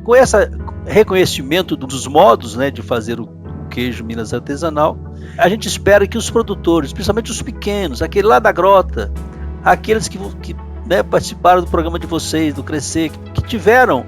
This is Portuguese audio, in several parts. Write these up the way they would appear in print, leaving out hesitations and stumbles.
Com esse reconhecimento dos modos, né, de fazer o queijo Minas artesanal, a gente espera que os produtores, principalmente os pequenos, aquele lá da grota, aqueles que né, participaram do programa de vocês, do Crescer, que tiveram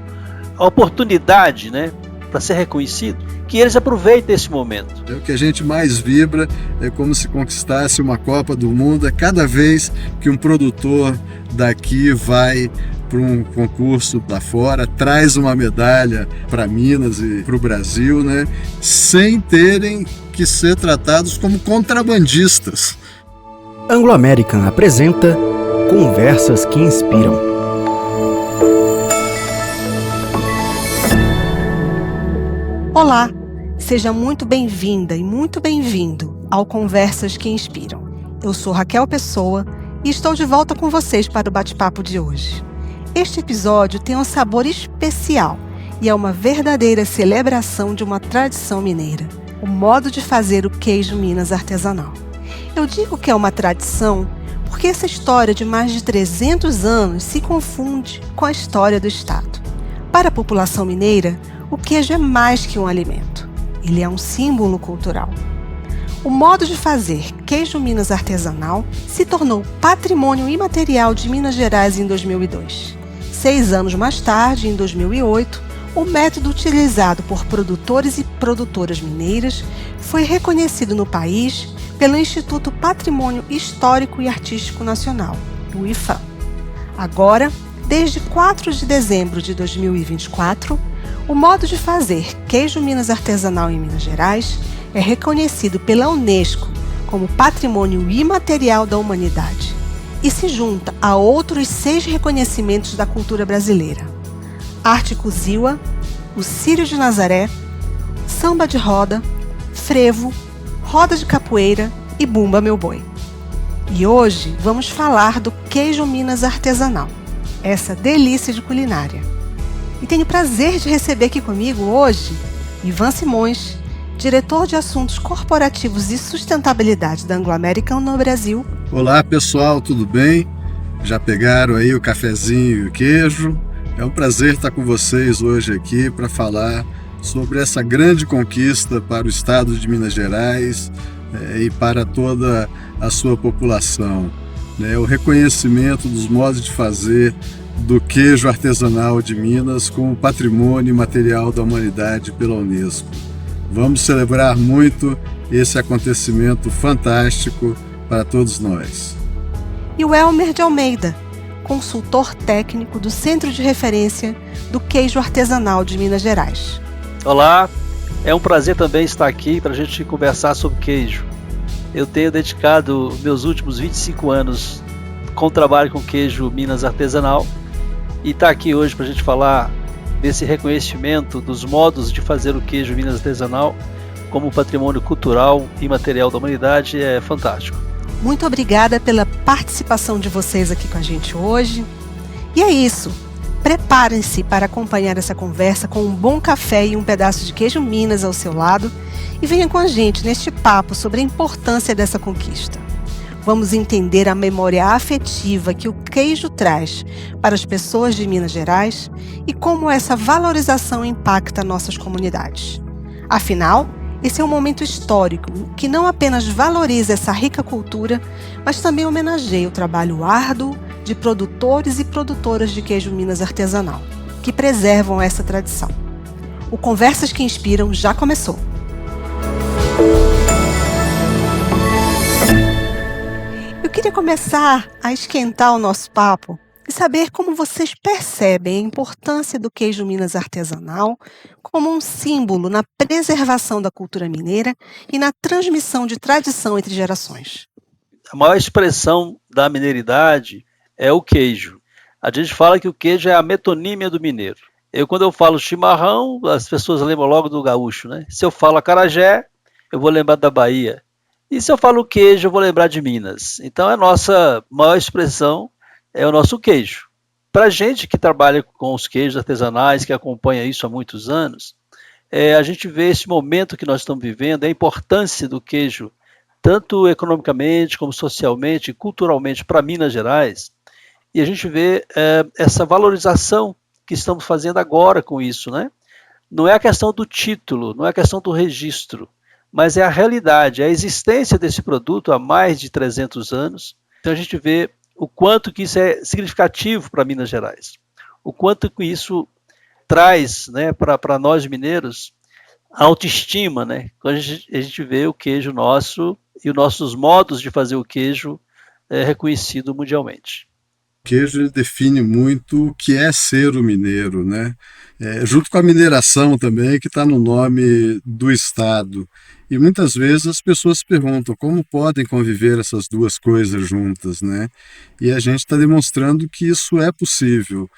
a oportunidade, né, para ser reconhecido, que eles aproveitem esse momento. O que a gente mais vibra é como se conquistasse uma Copa do Mundo a cada vez que um produtor daqui vai para um concurso lá fora, traz uma medalha para Minas e para o Brasil, né, sem terem que ser tratados como contrabandistas. Anglo American apresenta Conversas que Inspiram. Olá, seja muito bem-vinda e muito bem-vindo ao Conversas que Inspiram. Eu sou Raquel Pessoa e estou de volta com vocês para o bate-papo de hoje. Este episódio tem um sabor especial e é uma verdadeira celebração de uma tradição mineira, o modo de fazer o queijo Minas artesanal. Eu digo que é uma tradição porque essa história de mais de 300 anos se confunde com a história do estado. Para a população mineira, o queijo é mais que um alimento. Ele é um símbolo cultural. O modo de fazer queijo Minas artesanal se tornou patrimônio imaterial de Minas Gerais em 2002. 6 anos mais tarde, em 2008, o método utilizado por produtores e produtoras mineiras foi reconhecido no país pelo Instituto Patrimônio Histórico e Artístico Nacional, o IFAM. Agora, desde 4 de dezembro de 2024, o modo de fazer queijo Minas artesanal em Minas Gerais é reconhecido pela Unesco como Patrimônio Imaterial da Humanidade e se junta a outros 6 reconhecimentos da cultura brasileira: arte coziwa, o Círio de Nazaré, samba de roda, frevo, roda de capoeira e bumba meu boi. E hoje vamos falar do queijo Minas artesanal, essa delícia de culinária. E tenho o prazer de receber aqui comigo hoje Ivan Simões, diretor de Assuntos Corporativos e Sustentabilidade da Anglo American no Brasil. Olá pessoal, tudo bem? Já pegaram aí o cafezinho e o queijo? É um prazer estar com vocês hoje aqui para falar sobre essa grande conquista para o estado de Minas Gerais e para toda a sua população, né? O reconhecimento dos modos de fazer do queijo artesanal de Minas como patrimônio imaterial da humanidade pela Unesco. Vamos celebrar muito esse acontecimento fantástico para todos nós. E o Elmer de Almeida, consultor técnico do Centro de Referência do Queijo Artesanal de Minas Gerais. Olá, é um prazer também estar aqui para a gente conversar sobre queijo. Eu tenho dedicado meus últimos 25 anos com o trabalho com queijo Minas artesanal e estar aqui hoje para a gente falar desse reconhecimento dos modos de fazer o queijo Minas artesanal como patrimônio cultural e material da humanidade é fantástico. Muito obrigada pela participação de vocês aqui com a gente hoje. E é isso. Preparem-se para acompanhar essa conversa com um bom café e um pedaço de queijo Minas ao seu lado e venha com a gente neste papo sobre a importância dessa conquista. Vamos entender a memória afetiva que o queijo traz para as pessoas de Minas Gerais e como essa valorização impacta nossas comunidades. Afinal, esse é um momento histórico que não apenas valoriza essa rica cultura, mas também homenageia o trabalho árduo de produtores e produtoras de queijo Minas artesanal, que preservam essa tradição. O Conversas que Inspiram já começou. Eu queria começar a esquentar o nosso papo e saber como vocês percebem a importância do queijo Minas artesanal como um símbolo na preservação da cultura mineira e na transmissão de tradição entre gerações. A maior expressão da mineiridade é o queijo. A gente fala que o queijo é a metonímia do mineiro. Quando eu falo chimarrão, as pessoas lembram logo do gaúcho, né? Se eu falo acarajé, eu vou lembrar da Bahia. E se eu falo queijo, eu vou lembrar de Minas. Então a nossa maior expressão é o nosso queijo. Para a gente que trabalha com os queijos artesanais, que acompanha isso há muitos anos, a gente vê esse momento que nós estamos vivendo, a importância do queijo, tanto economicamente, como socialmente e culturalmente para Minas Gerais, e a gente vê essa valorização que estamos fazendo agora com isso, né? Não é a questão do título, não é a questão do registro, mas é a realidade, a existência desse produto há mais de 300 anos. Então a gente vê o quanto que isso é significativo para Minas Gerais, o quanto que isso traz, né, para nós mineiros a autoestima, né? Quando a gente vê o queijo nosso e os nossos modos de fazer o queijo reconhecido mundialmente. O queijo ele define muito o que é ser o mineiro, né? Junto com a mineração também, que está no nome do estado. E muitas vezes as pessoas perguntam como podem conviver essas duas coisas juntas, né? E a gente está demonstrando que isso é possível,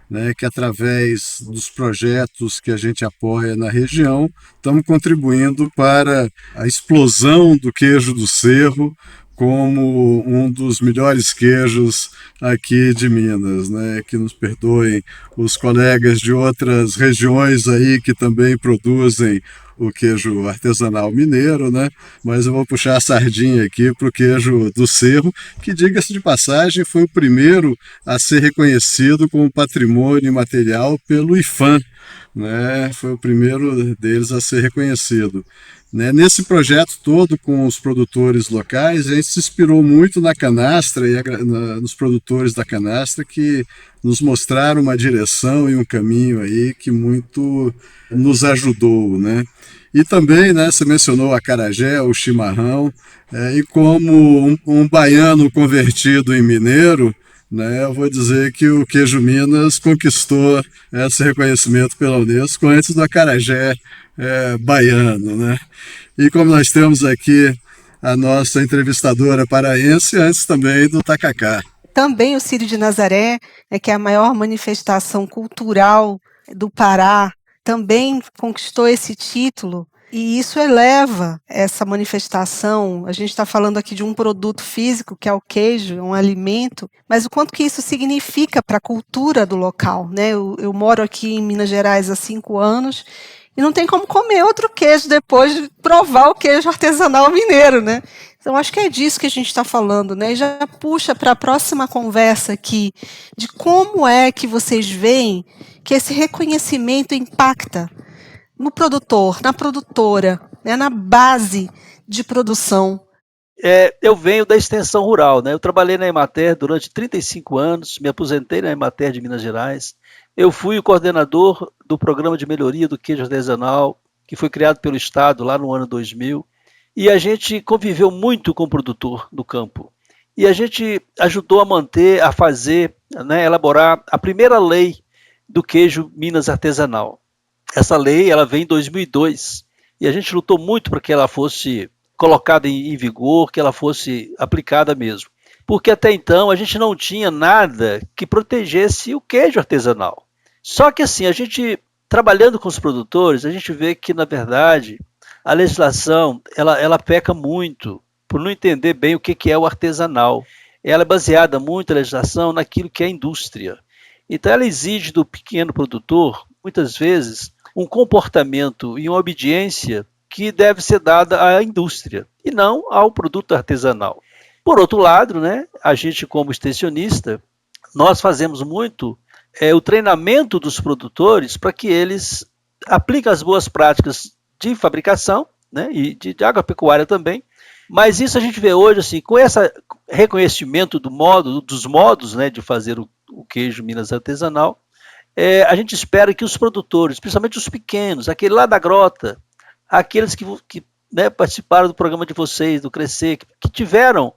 né? Que através dos projetos que a gente apoia na região, estamos contribuindo para a explosão do queijo do Cerro, como um dos melhores queijos aqui de Minas, né? Que nos perdoem os colegas de outras regiões aí que também produzem o queijo artesanal mineiro, né? Mas eu vou puxar a sardinha aqui para o queijo do Cerro, que, diga-se de passagem, foi o primeiro a ser reconhecido como patrimônio imaterial pelo IPHAN, né? Foi o primeiro deles a ser reconhecido. Né? Nesse projeto todo com os produtores locais, a gente se inspirou muito na canastra e nos produtores da canastra que nos mostraram uma direção e um caminho aí que muito nos ajudou, né? E também, né, você mencionou o acarajé, o chimarrão, e como um baiano convertido em mineiro, né, eu vou dizer que o queijo Minas conquistou esse reconhecimento pela Unesco antes do acarajé baiano, né? E como nós temos aqui a nossa entrevistadora paraense, antes também do tacacá. Também o Círio de Nazaré, que é a maior manifestação cultural do Pará, também conquistou esse título. E isso eleva essa manifestação. A gente está falando aqui de um produto físico, que é o queijo, um alimento, mas o quanto que isso significa para a cultura do local, né? Eu moro aqui em Minas Gerais há 5 anos e não tem como comer outro queijo depois de provar o queijo artesanal mineiro, né? Então, acho que é disso que a gente está falando, né? E já puxa para a próxima conversa aqui, de como é que vocês veem que esse reconhecimento impacta no produtor, na produtora, né, na base de produção. Eu venho da extensão rural, né? Eu trabalhei na Emater durante 35 anos, me aposentei na Emater de Minas Gerais. Eu fui o coordenador do programa de melhoria do queijo artesanal, que foi criado pelo Estado lá no ano 2000. E a gente conviveu muito com o produtor do campo. E a gente ajudou a manter, a fazer, né, elaborar a primeira lei do queijo Minas artesanal. Essa lei ela vem em 2002 e a gente lutou muito para que ela fosse colocada em vigor, que ela fosse aplicada mesmo. Porque até então a gente não tinha nada que protegesse o queijo artesanal. Só que assim, a gente, trabalhando com os produtores, a gente vê que, na verdade, a legislação ela peca muito por não entender bem o que é o artesanal. Ela é baseada muito, a legislação, naquilo que é indústria. Então ela exige do pequeno produtor, muitas vezes, um comportamento e uma obediência que deve ser dada à indústria e não ao produto artesanal. Por outro lado, né, a gente como extensionista, nós fazemos muito o treinamento dos produtores para que eles apliquem as boas práticas de fabricação, né, e de agropecuária também. Mas isso a gente vê hoje assim, com esse reconhecimento dos modos, né, de fazer o queijo Minas artesanal. A gente espera que os produtores, principalmente os pequenos, aquele lá da grota, aqueles que né, participaram do programa de vocês, do Crescer, que tiveram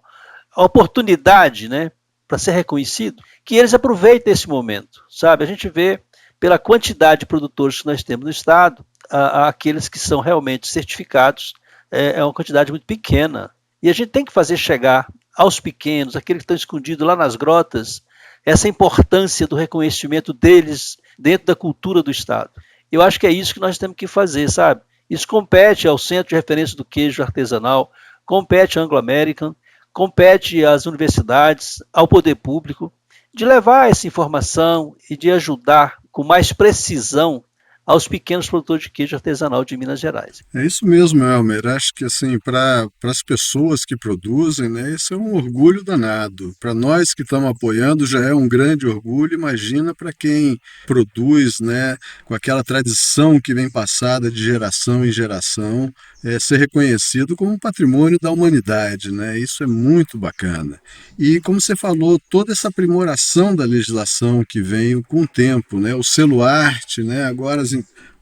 a oportunidade, né, para ser reconhecido, que eles aproveitem esse momento, sabe? A gente vê pela quantidade de produtores que nós temos no estado, aqueles que são realmente certificados, é uma quantidade muito pequena. E a gente tem que fazer chegar aos pequenos, aqueles que estão escondidos lá nas grotas, essa importância do reconhecimento deles dentro da cultura do Estado. Eu acho que é isso que nós temos que fazer, sabe? Isso compete ao Centro de Referência do Queijo Artesanal, compete à Anglo American, compete às universidades, ao poder público, de levar essa informação e de ajudar com mais precisão aos pequenos produtores de queijo artesanal de Minas Gerais. É isso mesmo, Elmer. Acho que assim, para as pessoas que produzem, né, isso é um orgulho danado. Para nós que estamos apoiando já é um grande orgulho. Imagina para quem produz, né, com aquela tradição que vem passada de geração em geração, ser reconhecido como um patrimônio da humanidade, né? Isso é muito bacana. E como você falou, toda essa aprimoração da legislação que vem com o tempo, né? O selo arte, né? Agora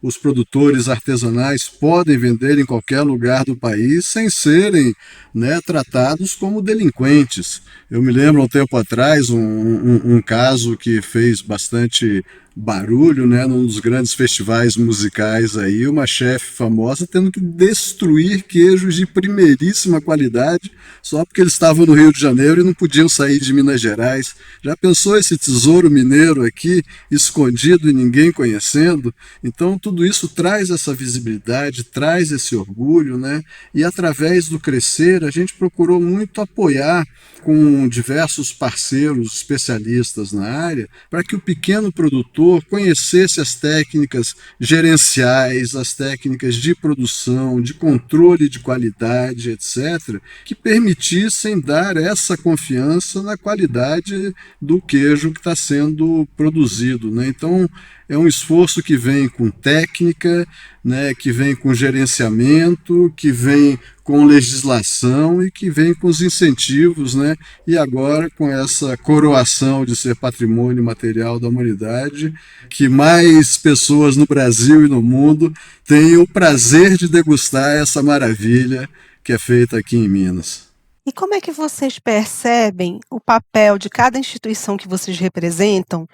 os produtores artesanais podem vender em qualquer lugar do país sem serem, né, tratados como delinquentes. Eu me lembro, um tempo atrás, um caso que fez bastante barulho, né, num dos grandes festivais musicais aí, uma chefe famosa tendo que destruir queijos de primeiríssima qualidade só porque eles estavam no Rio de Janeiro e não podiam sair de Minas Gerais. Já pensou esse tesouro mineiro aqui, escondido e ninguém conhecendo? Então tudo isso traz essa visibilidade, traz esse orgulho, né? E através do Crescer a gente procurou muito apoiar com diversos parceiros especialistas na área para que o pequeno produtor conhecesse as técnicas gerenciais, as técnicas de produção, de controle de qualidade, etc., que permitissem dar essa confiança na qualidade do queijo que está sendo produzido, né? Então, é um esforço que vem com técnica, né, que vem com gerenciamento, que vem com legislação e que vem com os incentivos, né? E agora com essa coroação de ser patrimônio material da humanidade, que mais pessoas no Brasil e no mundo tenham o prazer de degustar essa maravilha que é feita aqui em Minas. E como é que vocês percebem o papel de cada instituição que vocês representam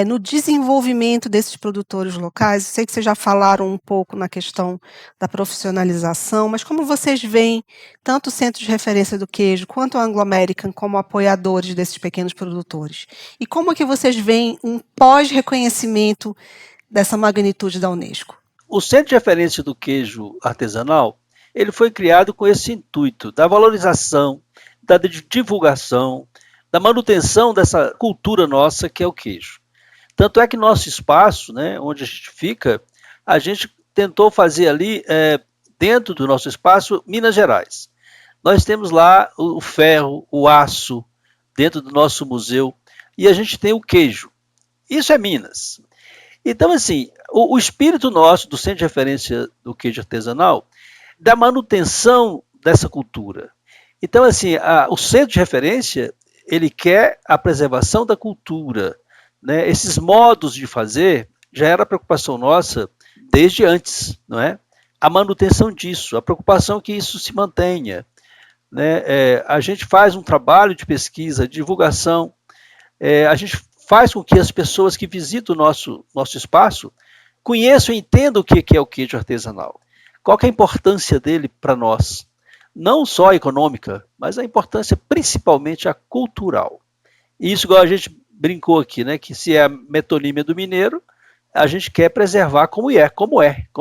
no desenvolvimento desses produtores locais? Eu sei que vocês já falaram um pouco na questão da profissionalização, mas como vocês veem tanto o Centro de Referência do Queijo quanto o Anglo American como apoiadores desses pequenos produtores? E como é que vocês veem um pós-reconhecimento dessa magnitude da Unesco? O Centro de Referência do Queijo Artesanal, ele foi criado com esse intuito da valorização, da divulgação, da manutenção dessa cultura nossa que é o queijo. Tanto é que nosso espaço, né, onde a gente fica, a gente tentou fazer ali, dentro do nosso espaço, Minas Gerais. Nós temos lá o ferro, o aço, dentro do nosso museu, e a gente tem o queijo. Isso é Minas. Então, assim, o espírito nosso do Centro de Referência do Queijo Artesanal, da manutenção dessa cultura. Então, assim, o Centro de Referência, ele quer a preservação da cultura, né? Esses modos de fazer já era preocupação nossa desde antes, não é? A manutenção disso, a preocupação que isso se mantenha, né? A gente faz um trabalho de pesquisa, de divulgação, a gente faz com que as pessoas que visitam o nosso espaço conheçam e entendam o que é o queijo artesanal. Qual que é a importância dele para nós? Não só a econômica, mas a importância principalmente a cultural. E isso, igual a gente brincou aqui, né, que se é a metonímia do mineiro, a gente quer preservar como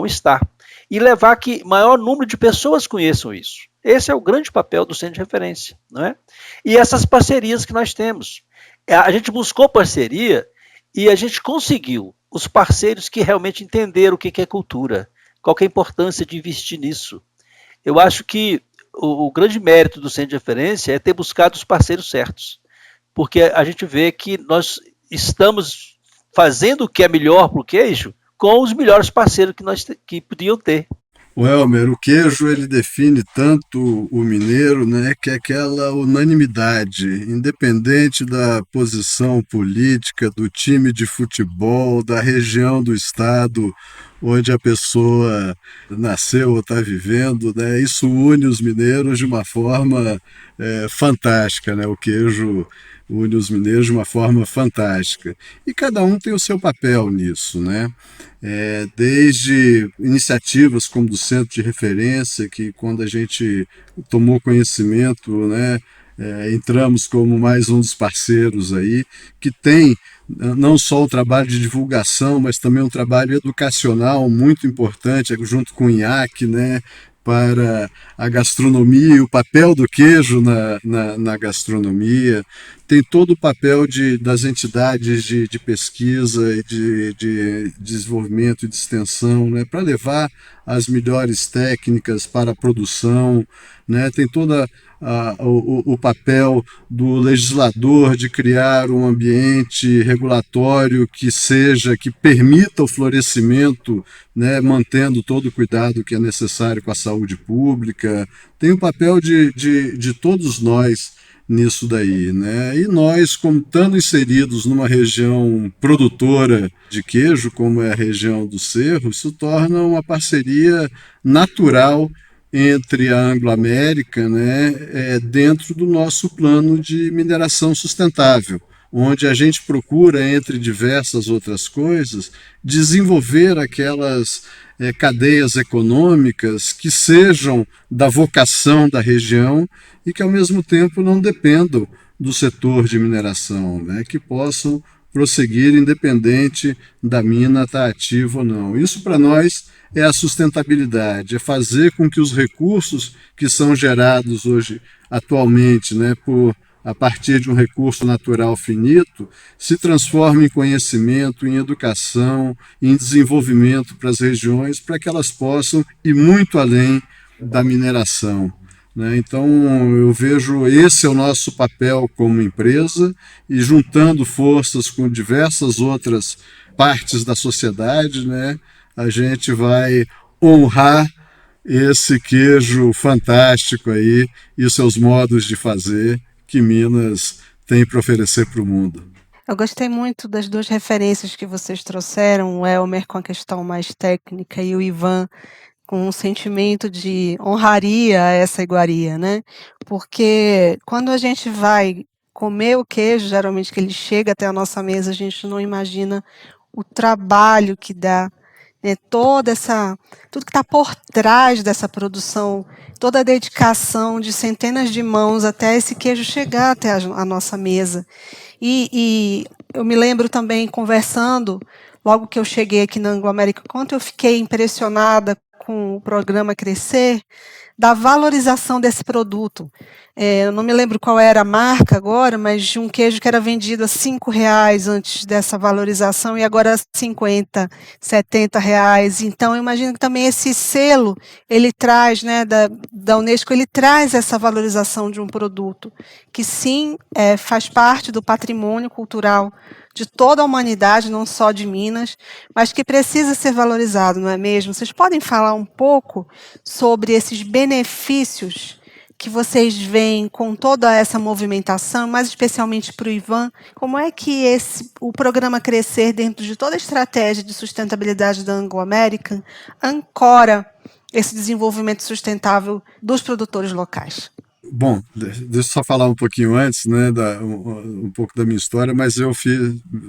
está. E levar que maior número de pessoas conheçam isso. Esse é o grande papel do Centro de Referência, não é? E essas parcerias que nós temos. A gente buscou parceria e a gente conseguiu os parceiros que realmente entenderam o que é cultura, qual que é a importância de investir nisso. Eu acho que o grande mérito do Centro de Referência é ter buscado os parceiros certos, porque a gente vê que nós estamos fazendo o que é melhor para o queijo com os melhores parceiros que podiam ter. O Elmer, o queijo ele define tanto o mineiro, né, que é aquela unanimidade, independente da posição política, do time de futebol, da região do estado onde a pessoa nasceu ou está vivendo, né, isso une os mineiros de uma forma fantástica, né, o queijo une os mineiros de uma forma fantástica. E cada um tem o seu papel nisso, né? Desde iniciativas como do Centro de Referência, que quando a gente tomou conhecimento, né, entramos como mais um dos parceiros aí, que tem não só o trabalho de divulgação, mas também um trabalho educacional muito importante, junto com o INHAC, né, para a gastronomia e o papel do queijo na gastronomia. tem todo o papel das entidades de pesquisa e de desenvolvimento e de extensão, né, para levar as melhores técnicas para a produção, né, tem todo o papel do legislador de criar um ambiente regulatório que permita o florescimento, né, mantendo todo o cuidado que é necessário com a saúde pública. Tem o papel de todos nós nisso daí, né? E nós, como estando inseridos numa região produtora de queijo, como é a região do Cerro, isso torna uma parceria natural entre a Anglo-América, né, dentro do nosso plano de mineração sustentável, onde a gente procura, entre diversas outras coisas, desenvolver aquelas cadeias econômicas que sejam da vocação da região e que, ao mesmo tempo, não dependam do setor de mineração, né, que possam prosseguir independente da mina estar ativa ou não. Isso, para nós, é a sustentabilidade, é fazer com que os recursos que são gerados hoje, atualmente, né, a partir de um recurso natural finito, se transformem em conhecimento, em educação, em desenvolvimento para as regiões, para que elas possam ir muito além da mineração. Então, eu vejo esse é o nosso papel como empresa, e juntando forças com diversas outras partes da sociedade, né, a gente vai honrar esse queijo fantástico aí e os seus modos de fazer que Minas tem para oferecer para o mundo. Eu gostei muito das duas referências que vocês trouxeram, o Elmer com a questão mais técnica e o Ivan com um sentimento de honraria a essa iguaria, né? Porque quando a gente vai comer o queijo, geralmente que ele chega até a nossa mesa, a gente não imagina o trabalho que dá, né? Tudo que está por trás dessa produção, toda a dedicação de centenas de mãos até esse queijo chegar até a nossa mesa. E eu me lembro também, conversando, logo que eu cheguei aqui na Anglo-América, quanto eu fiquei impressionada com o programa Crescer, da valorização desse produto. Eu não me lembro qual era a marca agora, mas de um queijo que era vendido a R$ 5 antes dessa valorização e agora R$ 50, R$ 70. Então, eu imagino que também esse selo, ele traz, né, da Unesco, ele traz essa valorização de um produto que, sim, faz parte do patrimônio cultural de toda a humanidade, não só de Minas, mas que precisa ser valorizado, não é mesmo? Vocês podem falar um pouco sobre esses benefícios que vocês veem com toda essa movimentação, mais especialmente para o Ivan? Como é que o programa Crescer, dentro de toda a estratégia de sustentabilidade da Anglo-América, ancora esse desenvolvimento sustentável dos produtores locais? Bom, deixa eu só falar um pouquinho antes, né, um pouco da minha história, mas eu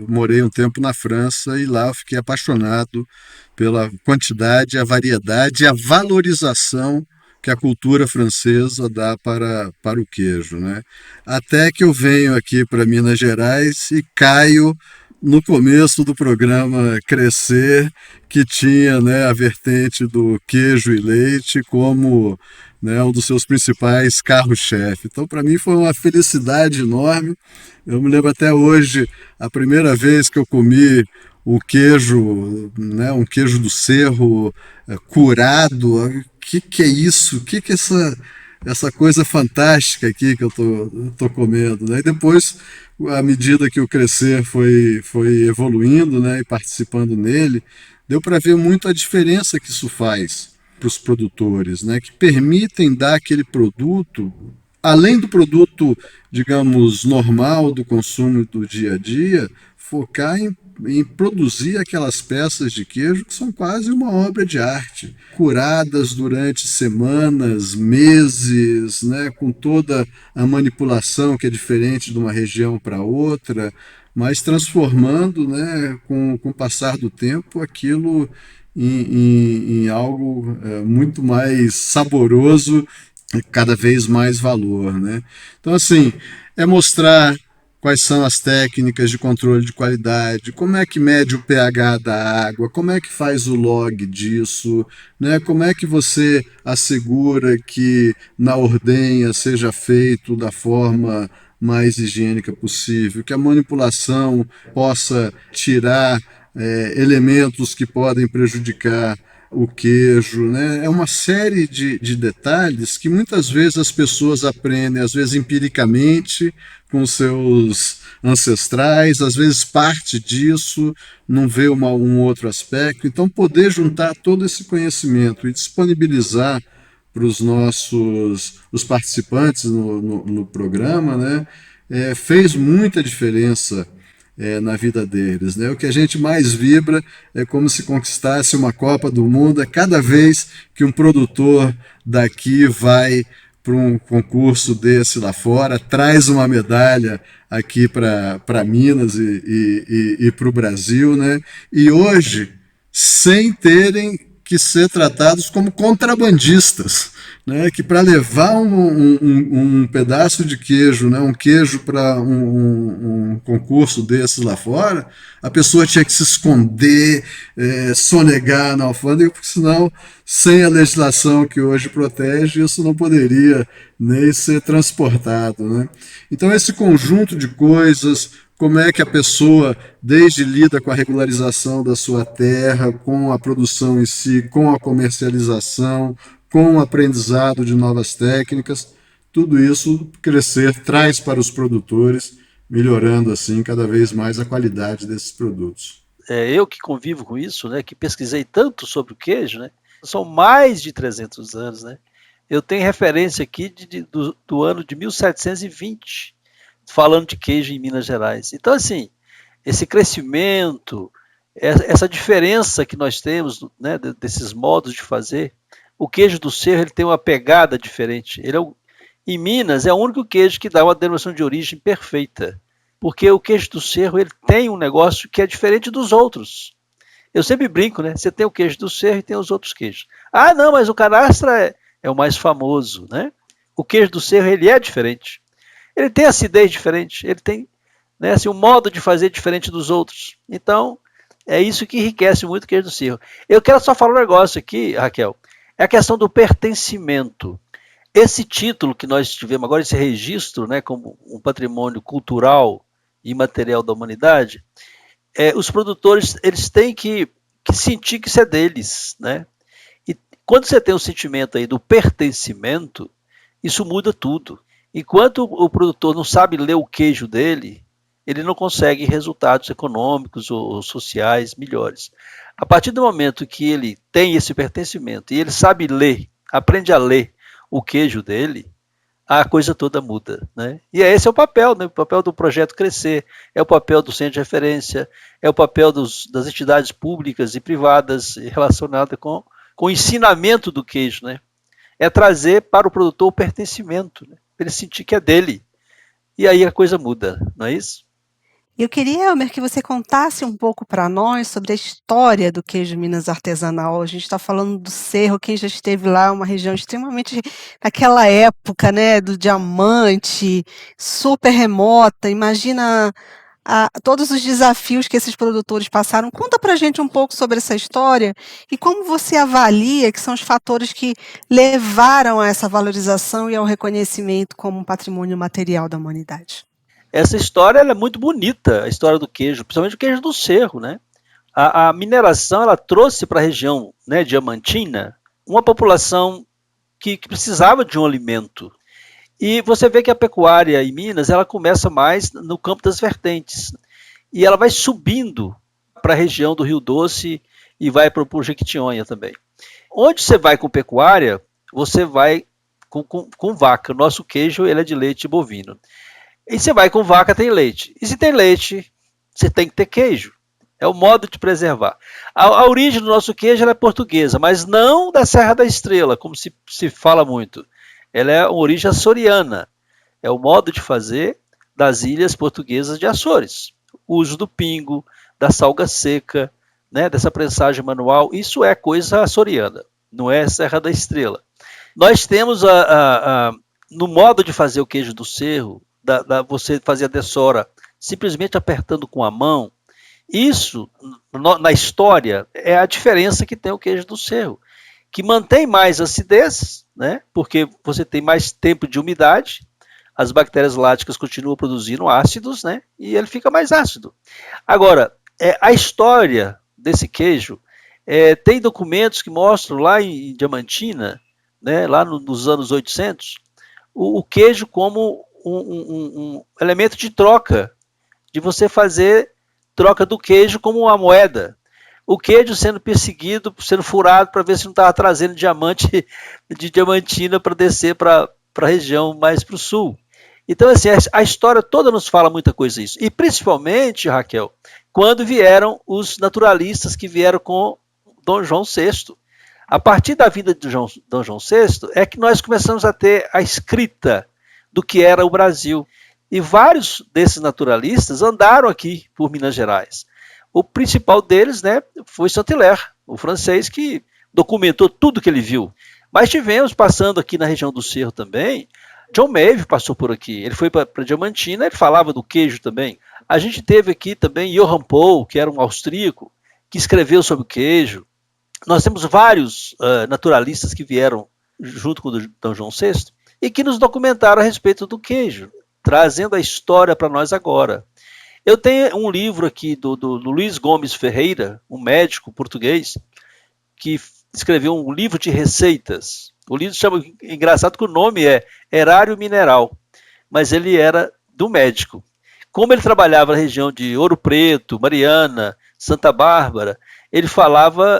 morei um tempo na França e lá eu fiquei apaixonado pela quantidade, a variedade e a valorização que a cultura francesa dá para o queijo, né? Até que eu venho aqui para Minas Gerais e caio no começo do programa Crescer, que tinha, né, a vertente do queijo e leite como, né, um dos seus principais carros-chefe. Então, para mim, foi uma felicidade enorme. Eu me lembro até hoje, a primeira vez que eu comi o queijo, né, um queijo do Cerro curado. O que é isso? O que é essa coisa fantástica aqui que eu tô comendo, né? E depois, à medida que o Crescer foi evoluindo, né, e participando nele, deu para ver muito a diferença que isso faz para os produtores, né, que permitem dar aquele produto, além do produto, digamos, normal do consumo do dia a dia, focar em produzir aquelas peças de queijo que são quase uma obra de arte, curadas durante semanas, meses, né, com toda a manipulação que é diferente de uma região para outra, mas transformando, né, com o passar do tempo, aquilo em algo muito mais saboroso e cada vez mais valor, né? Então, assim, é mostrar quais são as técnicas de controle de qualidade, como é que mede o pH da água, como é que faz o log disso, né? Como é que você assegura que na ordenha seja feito da forma mais higiênica possível, que a manipulação possa tirar elementos que podem prejudicar o queijo, né? É uma série de detalhes que muitas vezes as pessoas aprendem, às vezes empiricamente, com seus ancestrais, às vezes parte disso, não vê um outro aspecto. Então, poder juntar todo esse conhecimento e disponibilizar para os participantes no programa, né? Fez muita diferença na vida deles, né? O que a gente mais vibra é como se conquistasse uma Copa do Mundo. Cada vez que um produtor daqui vai para um concurso desse lá fora, traz uma medalha aqui para Minas e para o Brasil, né? E hoje, sem terem que ser tratados como contrabandistas, né? Que para levar um pedaço de queijo, né? Um queijo para um concurso desses lá fora, a pessoa tinha que se esconder, sonegar na alfândega, porque senão, sem a legislação que hoje protege, isso não poderia nem ser transportado, né? Então, esse conjunto de coisas, como é que a pessoa desde lida com a regularização da sua terra, com a produção em si, com a comercialização, com o aprendizado de novas técnicas, tudo isso crescer traz para os produtores, melhorando assim cada vez mais a qualidade desses produtos. Eu que convivo com isso, né, que pesquisei tanto sobre o queijo, né, são mais de 300 anos, né? Eu tenho referência aqui do ano de 1720, falando de queijo em Minas Gerais. Então, assim, esse crescimento, essa diferença que nós temos, né, desses modos de fazer, o queijo do Cerro ele tem uma pegada diferente. Em Minas, é o único queijo que dá uma denominação de origem perfeita, porque o queijo do Cerro ele tem um negócio que é diferente dos outros. Eu sempre brinco, né? Você tem o queijo do Cerro e tem os outros queijos. Ah, não, mas o canastra é o mais famoso, né? O queijo do Cerro ele é diferente. Ele tem acidez diferente, ele tem, né, assim, um modo de fazer diferente dos outros. Então, é isso que enriquece muito o queijo do Cerro. Eu quero só falar um negócio aqui, Raquel, é a questão do pertencimento. Esse título que nós tivemos agora, esse registro, né, como um patrimônio cultural e imaterial da humanidade, os produtores eles têm que sentir que isso é deles, né? E quando você tem o sentimento aí do pertencimento, isso muda tudo. Enquanto o produtor não sabe ler o queijo dele, ele não consegue resultados econômicos ou sociais melhores. A partir do momento que ele tem esse pertencimento e ele sabe ler, aprende a ler o queijo dele, a coisa toda muda, né? E esse é o papel, né? O papel do projeto crescer, é o papel do centro de referência, é o papel das entidades públicas e privadas relacionadas com o ensinamento do queijo, né? É trazer para o produtor o pertencimento, né? Para ele sentir que é dele. E aí a coisa muda, não é isso? Eu queria, Elmer, que você contasse um pouco para nós sobre a história do queijo Minas artesanal. A gente está falando do Cerro, quem já esteve lá, é uma região extremamente, naquela época, né, do diamante, super remota. Imagina todos os desafios que esses produtores passaram. Conta para a gente um pouco sobre essa história e como você avalia que são os fatores que levaram a essa valorização e ao reconhecimento como um patrimônio material da humanidade. Essa história ela é muito bonita, a história do queijo, principalmente o queijo do Cerro, né? A mineração ela trouxe para a região, né, diamantina uma população que precisava de um alimento. E você vê que a pecuária em Minas ela começa mais no campo das vertentes. E ela vai subindo para a região do Rio Doce e vai para o Jequitinhonha também. Onde você vai com pecuária, você vai com vaca. O nosso queijo ele é de leite bovino. E você vai com vaca, tem leite. E se tem leite, você tem que ter queijo. É o modo de preservar. A origem do nosso queijo ela é portuguesa, mas não da Serra da Estrela, como se fala muito. Ela é uma origem açoriana. É o modo de fazer das ilhas portuguesas de Açores. O uso do pingo, da salga seca, né, dessa prensagem manual, isso é coisa açoriana, não é Serra da Estrela. Nós temos no modo de fazer o queijo do Cerro, você fazer a dessora simplesmente apertando com a mão, isso, na história, é a diferença que tem o queijo do Cerro, que mantém mais acidez, né, porque você tem mais tempo de umidade, as bactérias láticas continuam produzindo ácidos, né? E ele fica mais ácido. Agora, a história desse queijo, tem documentos que mostram lá em Diamantina, né, lá nos anos 800, o queijo como um elemento de troca, de você fazer troca do queijo como uma moeda. O queijo sendo perseguido, sendo furado para ver se não estava trazendo diamante de Diamantina para descer para a região mais para o sul. Então, assim, a história toda nos fala muita coisa isso. E principalmente, Raquel, quando vieram os naturalistas que vieram com Dom João VI. A partir da vinda de Dom João VI é que nós começamos a ter a escrita do que era o Brasil. E vários desses naturalistas andaram aqui por Minas Gerais. O principal deles, né, foi Saint-Hilaire, o francês que documentou tudo que ele viu. Mas tivemos, passando aqui na região do Cerro também, John Mave passou por aqui. Ele foi para Diamantina, ele falava do queijo também. A gente teve aqui também Johann Paul, que era um austríaco, que escreveu sobre o queijo. Nós temos vários naturalistas que vieram junto com o Dom João VI e que nos documentaram a respeito do queijo, trazendo a história para nós agora. Eu tenho um livro aqui do Luiz Gomes Ferreira, um médico português, que escreveu um livro de receitas. O livro chama, engraçado que o nome é Erário Mineral, mas ele era do médico. Como ele trabalhava na região de Ouro Preto, Mariana, Santa Bárbara, ele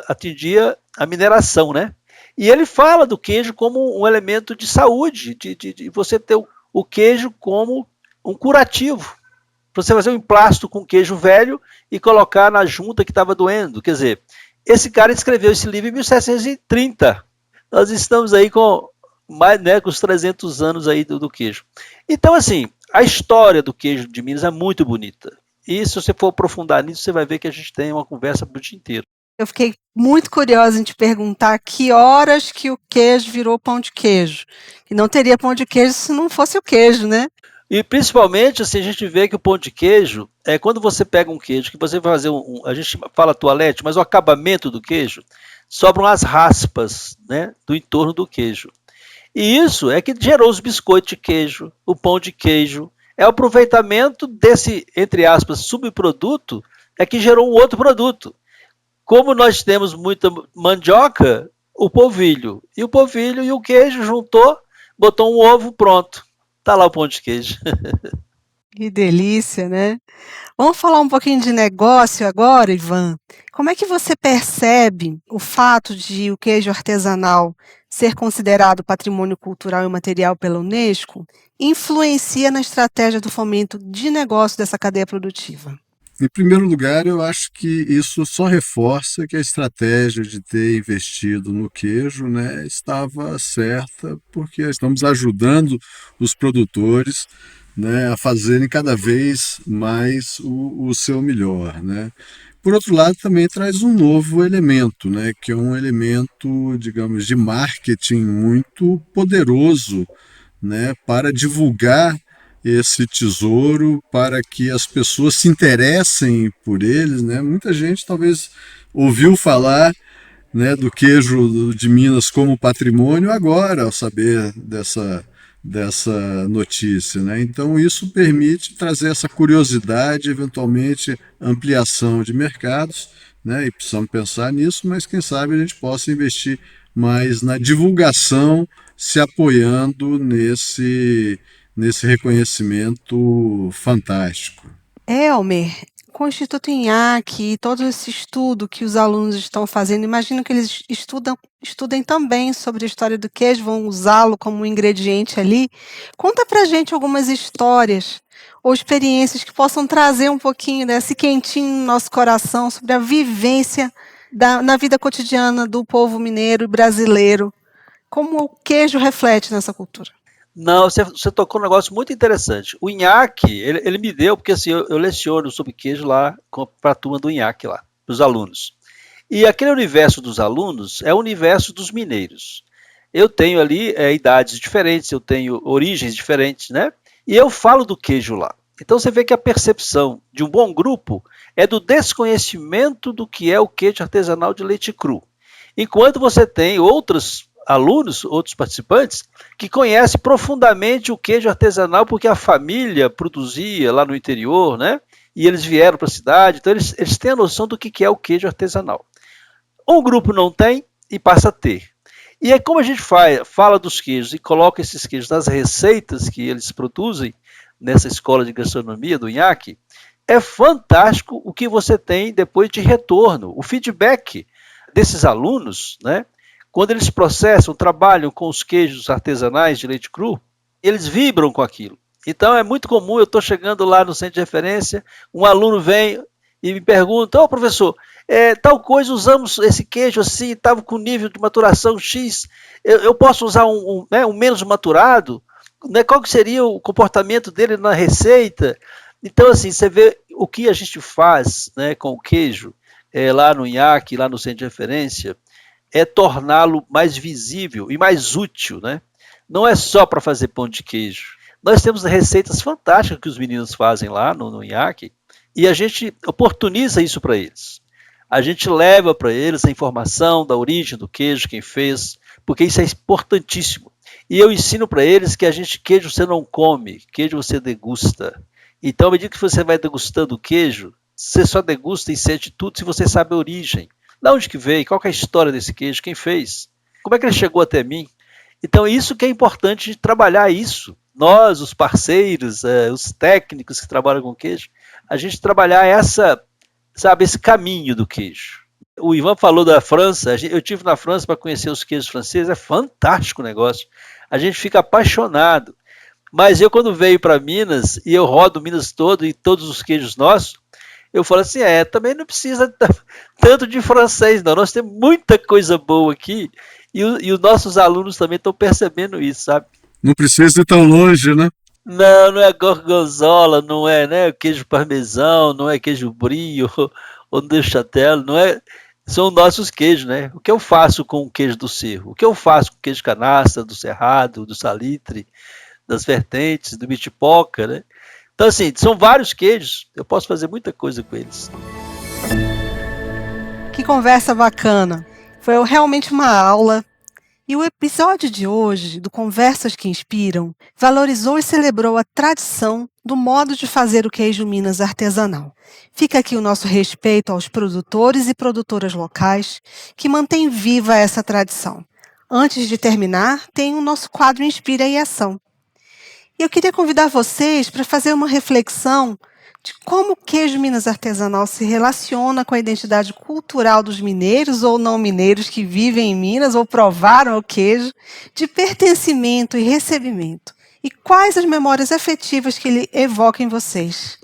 atendia a mineração, né? E ele fala do queijo como um elemento de saúde, de você ter o queijo como um curativo. Você fazer um emplasto com queijo velho e colocar na junta que estava doendo. Quer dizer, esse cara escreveu esse livro em 1730. Nós estamos aí com mais, né, com os 300 anos aí do queijo. Então, assim, a história do queijo de Minas é muito bonita. E se você for aprofundar nisso, você vai ver que a gente tem uma conversa pro dia inteiro. Eu fiquei muito curiosa em te perguntar que horas que o queijo virou pão de queijo. E não teria pão de queijo se não fosse o queijo, né? E principalmente, assim, a gente vê que o pão de queijo é quando você pega um queijo, que você vai fazer a gente fala toalete, mas o acabamento do queijo, sobram as raspas, né, do entorno do queijo. E isso é que gerou os biscoitos de queijo, o pão de queijo. É o aproveitamento desse, entre aspas, subproduto, é que gerou um outro produto. Como nós temos muita mandioca, o polvilho. E o polvilho e o queijo juntou, botou um ovo, pronto. Tá lá o pão de queijo. Que delícia, né? Vamos falar um pouquinho de negócio agora, Ivan. Como é que você percebe o fato de o queijo artesanal ser considerado patrimônio cultural e material pela Unesco influencia na estratégia do fomento de negócio dessa cadeia produtiva? Em primeiro lugar, eu acho que isso só reforça que a estratégia de ter investido no queijo, né, estava certa, porque estamos ajudando os produtores, né, a fazerem cada vez mais o seu melhor, né. Por outro lado, também traz um novo elemento, né, que é um elemento, digamos, de marketing muito poderoso, né, para divulgar esse tesouro, para que as pessoas se interessem por eles, né? Muita gente talvez ouviu falar, né, do queijo de Minas como patrimônio agora, ao saber dessa notícia, né? Então isso permite trazer essa curiosidade, eventualmente ampliação de mercados, né? E precisamos pensar nisso, mas quem sabe a gente possa investir mais na divulgação, se apoiando nesse reconhecimento fantástico. Elmer, com o Instituto INHAC e todo esse estudo que os alunos estão fazendo, imagino que eles estudem também sobre a história do queijo, vão usá-lo como um ingrediente ali. Conta pra gente algumas histórias ou experiências que possam trazer um pouquinho desse quentinho no nosso coração sobre a vivência na vida cotidiana do povo mineiro e brasileiro. Como o queijo reflete nessa cultura? Não, você tocou um negócio muito interessante. O INHAC, ele me deu, porque assim, eu leciono sobre queijo lá para a turma do INHAC lá, para os alunos. E aquele universo dos alunos é o universo dos mineiros. Eu tenho ali idades diferentes, eu tenho origens diferentes, né? E eu falo do queijo lá. Então você vê que a percepção de um bom grupo é do desconhecimento do que é o queijo artesanal de leite cru. Enquanto você tem outros alunos, outros participantes, que conhecem profundamente o queijo artesanal, porque a família produzia lá no interior, né? E eles vieram para a cidade, então eles têm a noção do que é o queijo artesanal. Um grupo não tem e passa a ter. E aí, como a gente fala dos queijos e coloca esses queijos nas receitas que eles produzem nessa escola de gastronomia do INHAC, é fantástico o que você tem depois de retorno, o feedback desses alunos, né? Quando eles processam, trabalham com os queijos artesanais de leite cru, eles vibram com aquilo. Então é muito comum, eu estou chegando lá no centro de referência, um aluno vem e me pergunta, professor, tal coisa, usamos esse queijo assim, estava com nível de maturação X, eu posso usar um menos maturado? Né? Qual que seria o comportamento dele na receita? Então, assim, você vê o que a gente faz, né, com o queijo, lá no INHAC, lá no centro de referência, é torná-lo mais visível e mais útil, né? Não é só para fazer pão de queijo. Nós temos receitas fantásticas que os meninos fazem lá no INHAC e a gente oportuniza isso para eles. A gente leva para eles a informação da origem do queijo, quem fez, porque isso é importantíssimo. E eu ensino para eles que queijo você não come, queijo você degusta. Então, à medida que você vai degustando o queijo, você só degusta e sente tudo se você sabe a origem. De onde que veio? Qual que é a história desse queijo? Quem fez? Como é que ele chegou até mim? Então, isso que é importante de trabalhar isso. Nós, os parceiros, os técnicos que trabalham com queijo, a gente trabalhar esse caminho do queijo. O Ivan falou da França, eu estive na França para conhecer os queijos franceses, é fantástico o negócio. A gente fica apaixonado. Mas eu, quando veio para Minas, e eu rodo Minas todo, e todos os queijos nossos, eu falo assim, também não precisa tanto de francês, não. Nós temos muita coisa boa aqui, e os nossos alunos também estão percebendo isso, sabe? Não precisa ir tão longe, né? Não é gorgonzola, não é, né, queijo parmesão, não é queijo brie ou neuchâtel, não é, são nossos queijos, né? O que eu faço com o queijo do Cerro? O que eu faço com o queijo canastra, do Cerrado, do Salitre, das Vertentes, do Mitipoca, né? Então, assim, são vários queijos, eu posso fazer muita coisa com eles. Que conversa bacana! Foi realmente uma aula. E o episódio de hoje, do Conversas que Inspiram, valorizou e celebrou a tradição do modo de fazer o queijo Minas artesanal. Fica aqui o nosso respeito aos produtores e produtoras locais que mantêm viva essa tradição. Antes de terminar, tem o nosso quadro Inspira e Ação. E eu queria convidar vocês para fazer uma reflexão de como o queijo Minas artesanal se relaciona com a identidade cultural dos mineiros ou não mineiros que vivem em Minas ou provaram o queijo, de pertencimento e recebimento. E quais as memórias afetivas que ele evoca em vocês?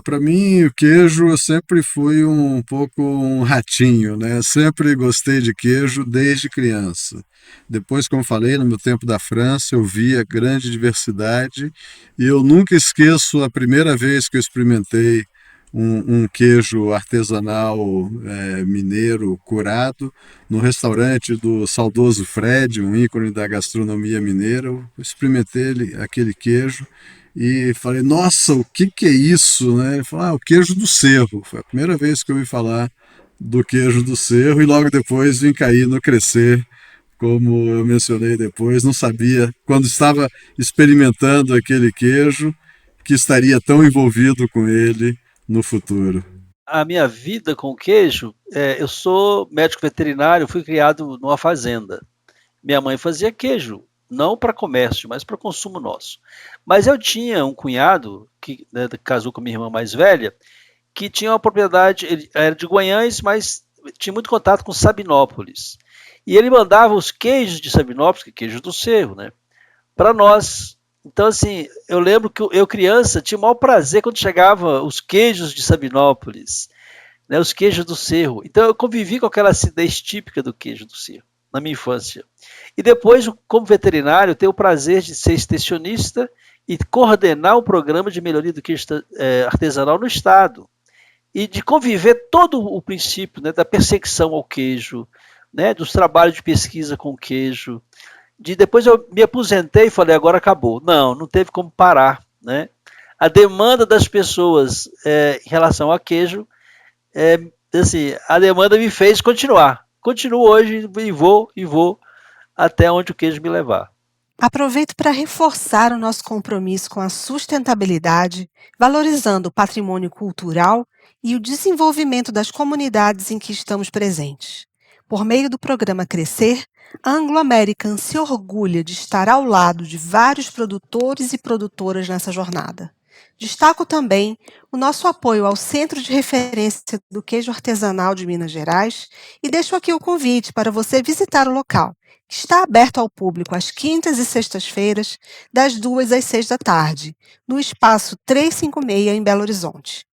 Para mim, o queijo sempre foi um pouco um ratinho, né? Sempre gostei de queijo desde criança. Depois, como falei, no meu tempo da França, eu vi a grande diversidade e eu nunca esqueço a primeira vez que eu experimentei um queijo artesanal mineiro curado no restaurante do saudoso Fred, um ícone da gastronomia mineira. Eu experimentei aquele queijo e falei, nossa, o que é isso? Né? Ele falou, o queijo do Cerro. Foi a primeira vez que eu ouvi falar do queijo do Cerro e logo depois vim cair no Crescer, como eu mencionei depois. Não sabia, quando estava experimentando aquele queijo, que estaria tão envolvido com ele no futuro. A minha vida com queijo, eu sou médico veterinário, fui criado numa fazenda. Minha mãe fazia queijo, não para comércio, mas para consumo nosso. Mas eu tinha um cunhado, que casou com a minha irmã mais velha, que tinha uma propriedade, ele era de Guanhães, mas tinha muito contato com Sabinópolis. E ele mandava os queijos de Sabinópolis, que é queijo do Cerro, né, para nós. Então, assim, eu lembro que eu, criança, tinha o maior prazer quando chegava os queijos de Sabinópolis, né, os queijos do Cerro. Então, eu convivi com aquela acidez típica do queijo do Cerro, na minha infância. E depois, como veterinário, eu tenho o prazer de ser extensionista e coordenar um programa de melhoria do queijo artesanal no Estado. E de conviver todo o princípio, né, da perseguição ao queijo, né, dos trabalhos de pesquisa com o queijo. Depois eu me aposentei e falei, agora acabou. Não teve como parar. Né? A demanda das pessoas em relação a queijo, assim, a demanda me fez continuar. Continuo hoje e vou até onde o queijo me levar. Aproveito para reforçar o nosso compromisso com a sustentabilidade, valorizando o patrimônio cultural e o desenvolvimento das comunidades em que estamos presentes. Por meio do programa Crescer, a Anglo American se orgulha de estar ao lado de vários produtores e produtoras nessa jornada. Destaco também o nosso apoio ao Centro de Referência do Queijo Artesanal de Minas Gerais e deixo aqui o convite para você visitar o local, que está aberto ao público às quintas e sextas-feiras, das 2 às 6 da tarde, no Espaço 356, em Belo Horizonte.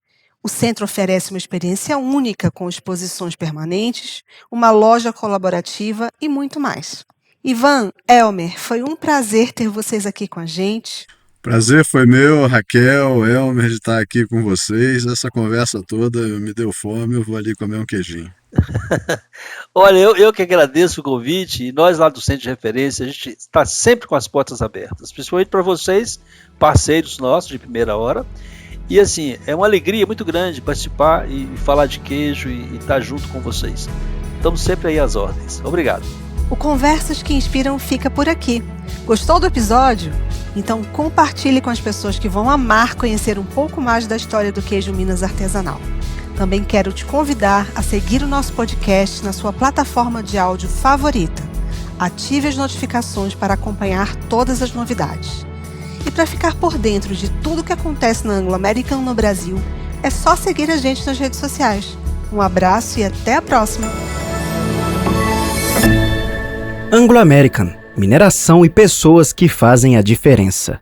O centro oferece uma experiência única com exposições permanentes, uma loja colaborativa e muito mais. Ivan, Elmer, foi um prazer ter vocês aqui com a gente. Prazer foi meu, Raquel, Elmer, de estar aqui com vocês. Essa conversa toda me deu fome, eu vou ali comer um queijinho. Olha, eu que agradeço o convite, e nós lá do Centro de Referência, a gente está sempre com as portas abertas, principalmente para vocês, parceiros nossos de primeira hora. E assim, é uma alegria muito grande participar e falar de queijo e estar junto com vocês. Estamos sempre aí às ordens. Obrigado. O Conversas que Inspiram fica por aqui. Gostou do episódio? Então compartilhe com as pessoas que vão amar conhecer um pouco mais da história do queijo Minas artesanal. Também quero te convidar a seguir o nosso podcast na sua plataforma de áudio favorita. Ative as notificações para acompanhar todas as novidades. E para ficar por dentro de tudo que acontece na Anglo American no Brasil, é só seguir a gente nas redes sociais. Um abraço e até a próxima! Anglo American, mineração e pessoas que fazem a diferença.